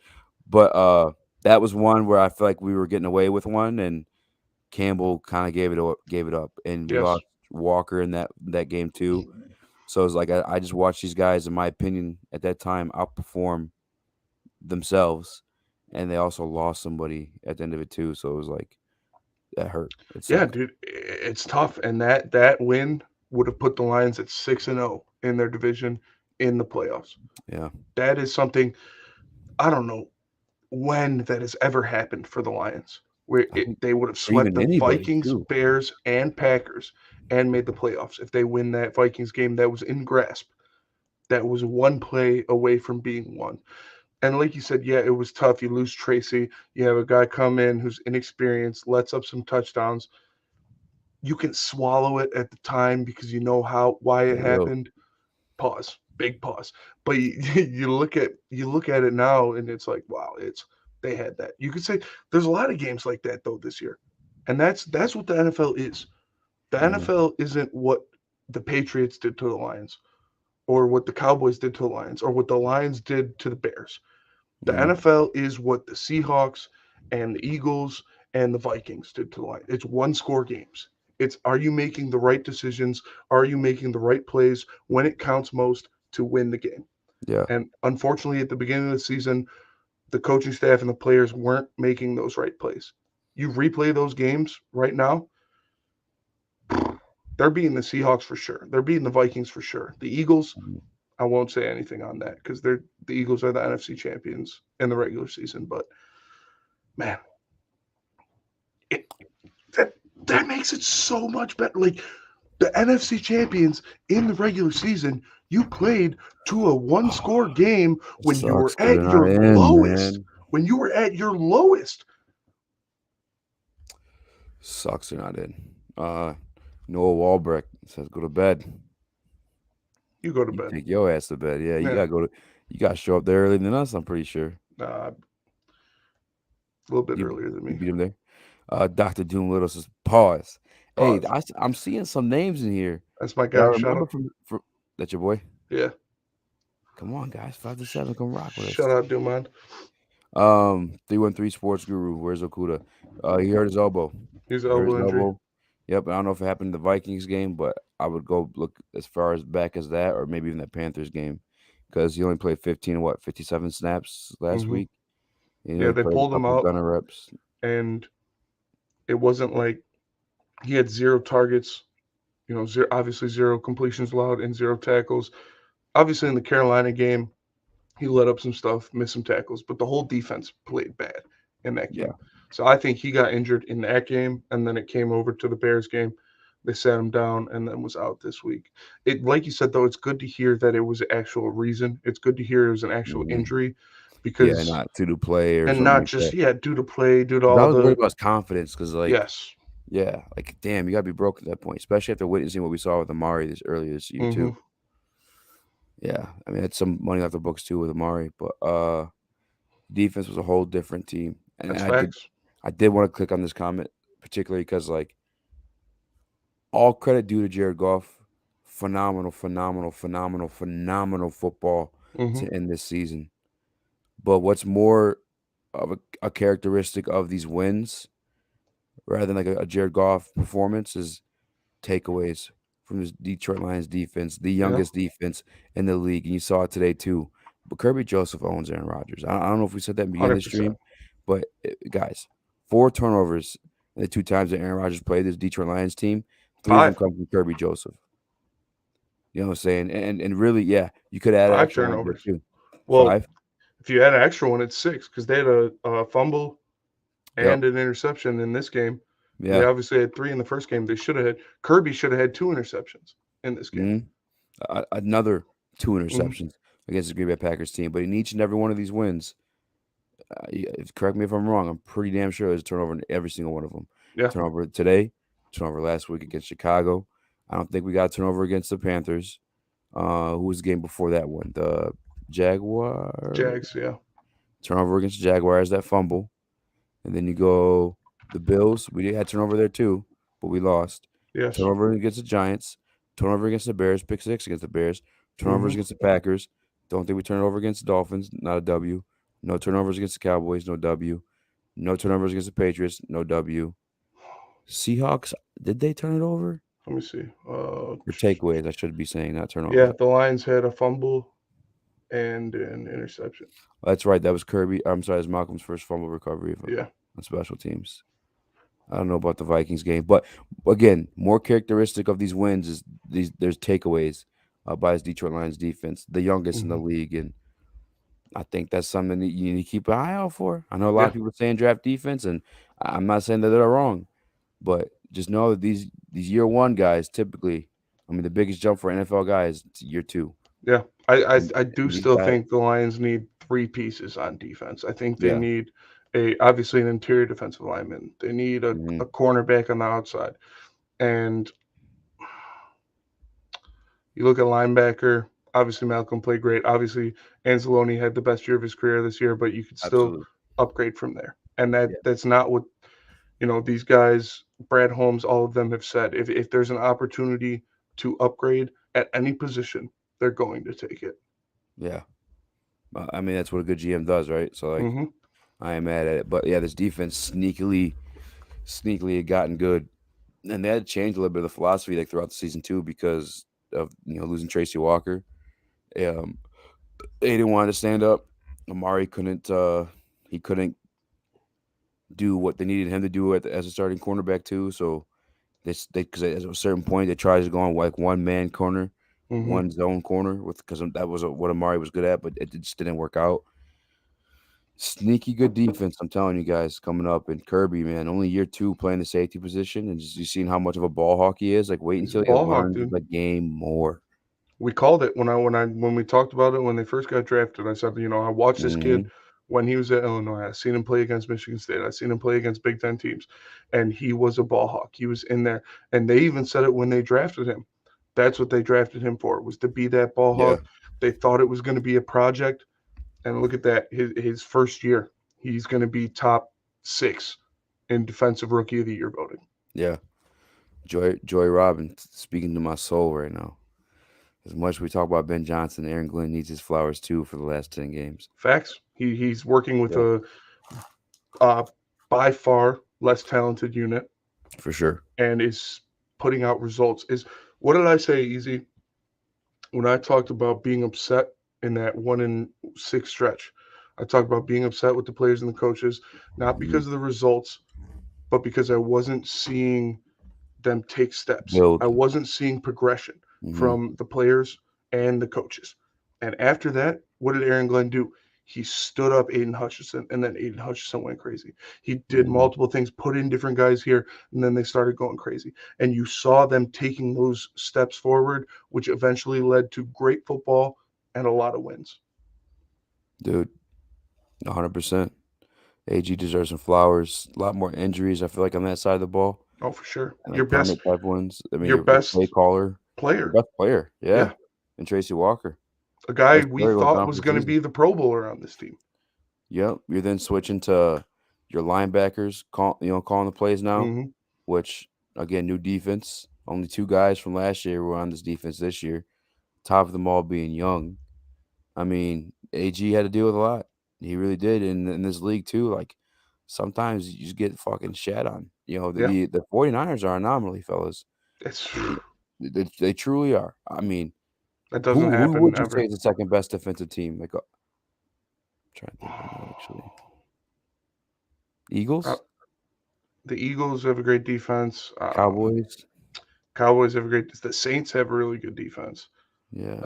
But that was one where I feel like we were getting away with one, and Campbell kind of gave it up, and we lost Walker in that game too. So it's like I just watched these guys, in my opinion, at that time outperform themselves, and they also lost somebody at the end of it too. So it was like that hurt. Yeah, dude, it's tough, and that win would have put the Lions at 6-0 in their division in the playoffs. Yeah, that is something I don't know when that has ever happened for the Lions, where they would have swept the Vikings, Bears, and Packers and made the playoffs. If they win that Vikings game that was in grasp, that was one play away from being won. And like you said, it was tough. You lose Tracy. You have a guy come in who's inexperienced, lets up some touchdowns. You can swallow it at the time because you know why it happened. Pause. Big pause. But you look at it now, and it's like, wow, they had that. You could say there's a lot of games like that though this year, and that's what the NFL is. The NFL isn't what the Patriots did to the Lions, or what the Cowboys did to the Lions, or what the Lions did to the Bears. The NFL is what the Seahawks and the Eagles and the Vikings did to the Lions. It's one-score games. It's, are you making the right decisions? Are you making the right plays when it counts most to win the game? Yeah. And unfortunately, at the beginning of the season, the coaching staff and the players weren't making those right plays. You replay those games right now, they're beating the Seahawks for sure. They're beating the Vikings for sure. The Eagles, I won't say anything on that because the Eagles are the NFC champions in the regular season. But man, that makes it so much better. Like the NFC champions in the regular season, you played to a one-score game when you were at your lowest. When you were at your lowest. Sucks they're not in. Noah Walbrecht says go to bed. You go to bed. Take your ass to bed. Yeah, you gotta show up there earlier than us, I'm pretty sure. A little bit earlier than me. You beat him there. Dr. Doolittle says pause. Hey, I'm seeing some names in here. That's my guy. Remember from that's your boy? Yeah. Come on, guys. 5 to 7. Come rock with us. Shout out, Dumond. 313 Sports Guru. Where's Okuda? He hurt his elbow. His elbow injury. Yep. I don't know if it happened in the Vikings game, but I would go look as far as back as that, or maybe even that Panthers game, because he only played 57 snaps last week. Yeah, they pulled him out. Gunner reps. And it wasn't like he had 0 targets, obviously 0 completions allowed and 0 tackles. Obviously, in the Carolina game, he let up some stuff, missed some tackles, but the whole defense played bad in that game. Yeah. So I think he got injured in that game, and then it came over to the Bears game. They sat him down and then was out this week. Like you said, though, it's good to hear that it was an actual reason. It's good to hear it was an actual injury, because not due to play and not just due to play, due to all I was worried about his confidence, because damn, you gotta be broke at that point, especially after witnessing what we saw with Amari earlier this year too. Yeah, I mean, it's some money off the books too with Amari, but defense was a whole different team. And I did want to click on this comment, particularly because, like, all credit due to Jared Goff. Phenomenal football to end this season. But what's more of a characteristic of these wins, rather than like a Jared Goff performance, is takeaways from the Detroit Lions defense, the youngest defense in the league. And you saw it today too. But Kirby Joseph owns Aaron Rodgers. I don't know if we said that in the beginning of the stream, but guys, 4 turnovers in the 2 times that Aaron Rodgers played this Detroit Lions team. 3 of them come from Kirby Joseph. You know what I'm saying? And really, you could add 5 turnovers too. Well, 5? If you add an extra one, it's 6, because they had a fumble and an interception in this game. Yeah. They obviously had 3 in the first game. Kirby should have had 2 interceptions in this game. Another 2 interceptions against the Green Bay Packers team. But in each and every one of these wins, correct me if I'm wrong, I'm pretty damn sure there's a turnover in every single one of them. Yeah. Turnover today, turnover last week against Chicago. I don't think we got a turnover against the Panthers. Who was the game before that one? The Jags, yeah. Turnover against the Jaguars, that fumble. And then you go the Bills. We had turnover there too, but we lost. Yes. Turnover against the Giants. Turnover against the Bears. Pick 6 against the Bears. Turnovers against the Packers. Don't think we turned over against the Dolphins. Not a W. No turnovers against the Cowboys. No W. No turnovers against the Patriots. No W. Seahawks, did they turn it over? Let me see. Or takeaways, I should be saying, not turnover. Yeah, the Lions had a fumble and an interception. That's right. That was Kirby. I'm sorry, it was Malcolm's first fumble recovery on special teams. I don't know about the Vikings game, but again, more characteristic of these wins is there's takeaways by this Detroit Lions defense, the youngest in the league, and I think that's something that you need to keep an eye out for. I know a lot of people are saying draft defense, and I'm not saying that they're wrong, but just know that these year 1 guys typically, I mean, the biggest jump for NFL guys is year 2. Yeah, I do still think the Lions need 3 pieces on defense. I think they need obviously an interior defensive lineman. They need a cornerback on the outside. And you look at linebacker, obviously Malcolm played great. Obviously Anzalone had the best year of his career this year, but you could still upgrade from there. And that's not what, these guys, Brad Holmes, all of them have said. If there's an opportunity to upgrade at any position, they're going to take it. Yeah. I mean, that's what a good GM does, right? So, like, I am mad at it. But, this defense sneakily had gotten good. And they had to change a little bit of the philosophy, like, throughout the season, too, because of, losing Tracy Walker. They didn't want to stand up. Amari couldn't do what they needed him to do as a starting cornerback, too. So, because at a certain point, they tried to go on, like, one-man corner. One zone corner because that was what Amari was good at, but it just didn't work out. Sneaky good defense, I'm telling you guys, coming up. And Kirby, man, only year 2 playing the safety position, and just you seen how much of a ball hawk he is. Like, wait He's a until he ball hawk, learns dude. the game more. We called it when we talked about it when they first got drafted. I said, I watched this kid when he was at Illinois. I seen him play against Michigan State. I seen him play against Big Ten teams, and he was a ball hawk. He was in there, and they even said it when they drafted him. That's what they drafted him for, was to be that ball hawk. They thought it was going to be a project, and look at that. His first year, he's going to be top 6 in Defensive Rookie of the Year voting. Yeah. Joy Robin speaking to my soul right now. As much as we talk about Ben Johnson, Aaron Glenn needs his flowers too for the last 10 games. Facts. He's working with a by far less talented unit. For sure. And is putting out results. What did I say, Easy? When I talked about being upset in that 1-6 stretch, I talked about being upset with the players and the coaches, not because of the results, but because I wasn't seeing them take steps. I wasn't seeing progression from the players and the coaches. And after that, what did Aaron Glenn do? He stood up Aiden Hutchinson, and then Aiden Hutchinson went crazy. He did multiple things, put in different guys here, and then they started going crazy. And you saw them taking those steps forward, which eventually led to great football and a lot of wins. Dude, 100%. AG deserves some flowers. A lot more injuries, I feel like, on that side of the ball. Oh, for sure. And Your best type ones. I mean, your best play caller. player. Your best player, yeah. And Tracy Walker. A guy we thought was going to be the Pro Bowler on this team. Yep. You're then switching to your linebackers, calling the plays now, which, again, new defense. Only 2 guys from last year were on this defense this year. Top of them all being young. I mean, AG had to deal with a lot. He really did. In this league, too, like, sometimes you just get fucking shat on. The 49ers are an anomaly, fellas. They truly are. I mean, that doesn't happen. Who would you ever. say is the second best defensive team? Like, I'm trying to think right now, actually. Eagles? The Eagles have a great defense. Cowboys have a great. The Saints have a really good defense. Yeah.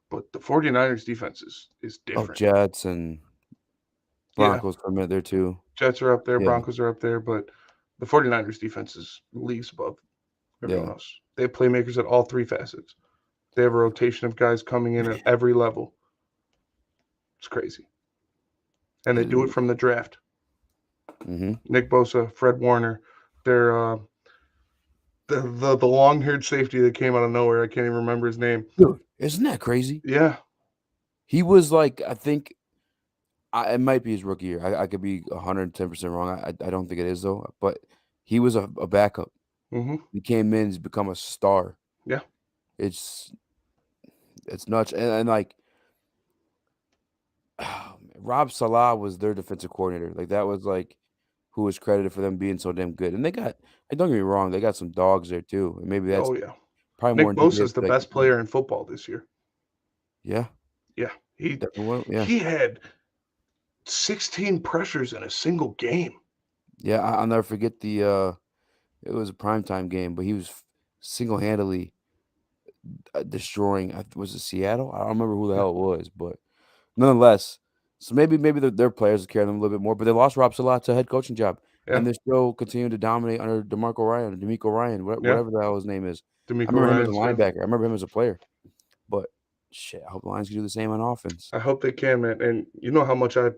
But the 49ers defense is different. Jets and Broncos come in there too. Jets are up there. Broncos are up there. But the 49ers defense is leagues above everyone else. They have playmakers at all 3 facets. They have a rotation of guys coming in at every level. It's crazy. And they do it from the draft. Nick Bosa, Fred Warner. They're the long-haired safety that came out of nowhere. I can't even remember his name. Dude, isn't that crazy? Yeah. He was like, I think, it might be his rookie year. I could be 110% wrong. I don't think it is, though. But he was a backup. He came in, he's become a star. Yeah. It's nuts. And like, Rob Salah was their defensive coordinator. Like, that was like who was credited for them being so damn good. And they got, don't get me wrong, they got some dogs there too. And maybe that's probably Nick Bosa is the best player in football this year. Yeah. Yeah. He had 16 pressures in a single game. Yeah, I'll never forget it was a primetime game, but he was single-handedly destroying, was it Seattle? I don't remember who the hell it was, but nonetheless, so maybe their players carry them a little bit more, but they lost Rob Salah to a head coaching job, and they're still continuing to dominate under DeMeco Ryan, whatever the hell his name is. I remember him as a linebacker. I remember him as a player, but shit, I hope the Lions can do the same on offense. I hope they can, man. And you know how much I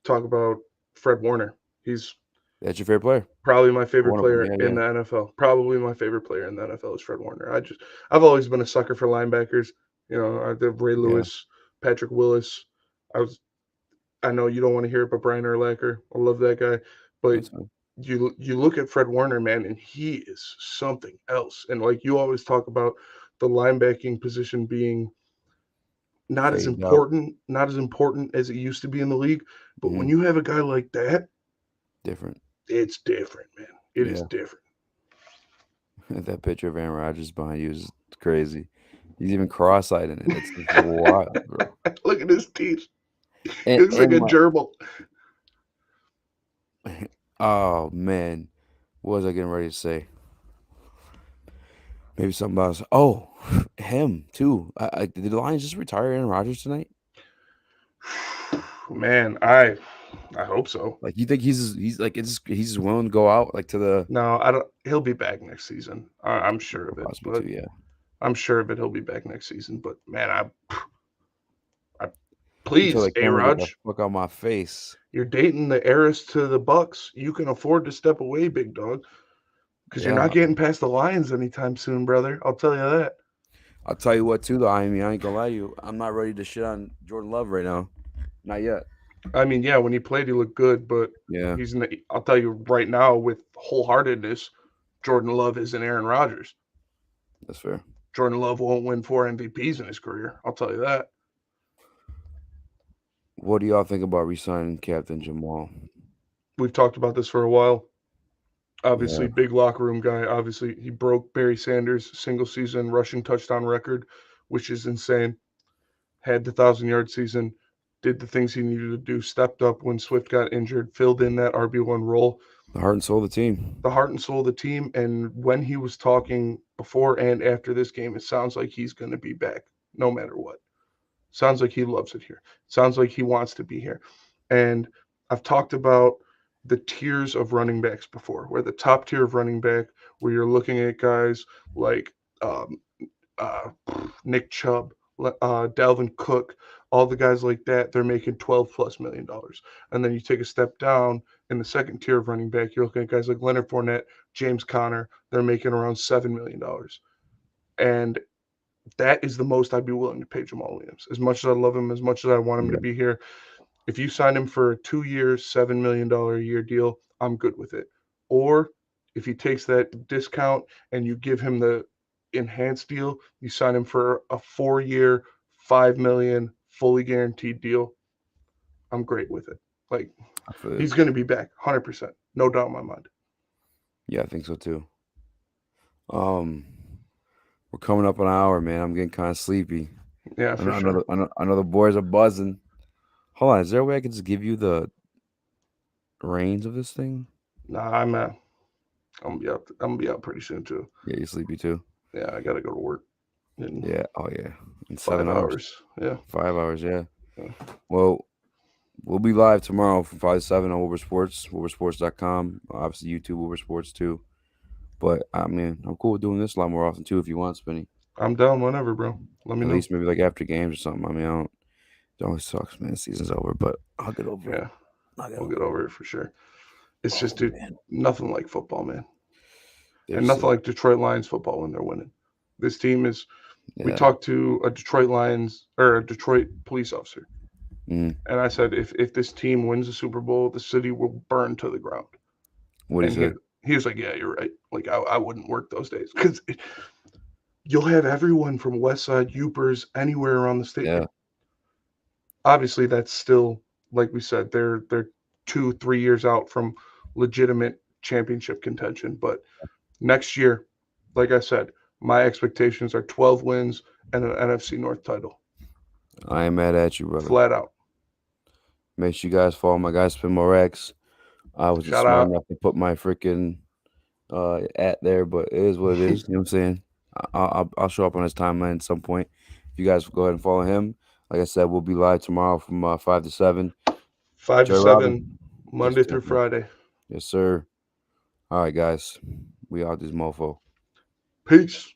talk about Fred Warner. That's your favorite player? Probably my favorite player in the NFL. Probably my favorite player in the NFL is Fred Warner. I've always been a sucker for linebackers. I did Ray Lewis, Patrick Willis. I know you don't want to hear it, but Brian Urlacher, I love that guy. But you look at Fred Warner, man, and he is something else. And like you always talk about the linebacking position being not as important as it used to be in the league. But when you have a guy like that, it's different, man. It is different. That picture of Aaron Rodgers behind you is crazy. He's even cross-eyed in it. It's wild, bro. Look at his teeth. He looks like a gerbil. Oh, man. What was I getting ready to say? Maybe something about Oh, him, too. Did the Lions just retire Aaron Rodgers tonight? Man, I hope so. Like, you think he's he's willing to go out like to the No, I don't. He'll be back next season. I'm sure of it. possibly But too, yeah. I'm sure of it. He'll be back next season. But man, I You tell please, that A camera get the Raj, fuck out my face. you're dating the heiress to the Bucks. You can afford to step away, big dog, because you're Yeah. not getting past the Lions anytime soon, brother. I'll tell you that. I'll tell you what too though. I mean, I ain't gonna lie to you. I'm not ready to shit on Jordan Love right now. Not yet. I mean, yeah, when he played, he looked good, but Yeah. I'll tell you right now, with wholeheartedness, Jordan Love isn't Aaron Rodgers. That's fair. Jordan Love won't win 4 MVPs in his career. I'll tell you that. What do y'all think about re-signing Captain Jamal? We've talked about this for a while. Obviously, big locker room guy. Obviously, he broke Barry Sanders' single season rushing touchdown record, which is insane. Had the 1,000-yard season, did the things he needed to do, stepped up when Swift got injured, filled in that RB1 role. The heart and soul of the team. The heart and soul of the team. And when he was talking before and after this game, it sounds like he's going to be back no matter what. Sounds like he loves it here. Sounds like he wants to be here. And I've talked about the tiers of running backs before, where the top tier of running back, where you're looking at guys like Nick Chubb, Dalvin Cook, all the guys like that, they're making $12+ million. And then you take a step down in the second tier of running back, you're looking at guys like Leonard Fournette, James Conner, they're making around $7 million. And that is the most I'd be willing to pay Jamal Williams. As much as I love him, as much as I want him to be here, if you sign him for a 2-year, $7 million a year deal, I'm good with it. Or if he takes that discount and you give him the enhanced deal, you sign him for a 4-year, $5 million, fully guaranteed deal, I'm great with it. Like, he's going to be back 100%. No doubt in my mind. Yeah, I think so too. We're coming up on an hour, man. I'm getting kind of sleepy. Yeah, for sure. I know the boys are buzzing. Hold on, is there a way I can just give you the reins of this thing? Nah, I'm gonna be out pretty soon too. Yeah, you're sleepy too. Yeah, I gotta go to work. Yeah. Oh yeah. In 7 hours. Yeah. 5 hours. Yeah. Well, we'll be live tomorrow from 5 to 7 on Wilbur Sports, WilburSports.com. Obviously, YouTube, Wilbur Sports too. But I mean, I'm cool with doing this a lot more often too. If you want, Spinny. I'm down whenever, bro. Let me know. At least maybe like after games or something. I mean, it always sucks, man. The season's over, but I'll get over it. We'll get over it for sure. It's just, dude, nothing like football, man. And nothing like Detroit Lions football when they're winning. This team is. Yeah. We talked to a Detroit police officer, and I said, if this team wins the Super Bowl, the city will burn to the ground. What is it? He was like, yeah, you're right. Like, I wouldn't work those days because you'll have everyone from West Side, Upers, anywhere around the state. Yeah. Obviously, that's still, like we said, they're 2-3 years out from legitimate championship contention. But next year, like I said, my expectations are 12 wins and an NFC North title. I ain't mad at you, brother. Flat out. Make sure you guys follow my guy Spin More X. I was just smart enough to put my freaking at there, but it is what it is. You know what I'm saying? I'll show up on his timeline at some point. If you guys go ahead and follow him, like I said, we'll be live tomorrow from 5 to 7. 5 to 7, Monday through Friday. Yes, sir. All right, guys. We out this mofo. Peace.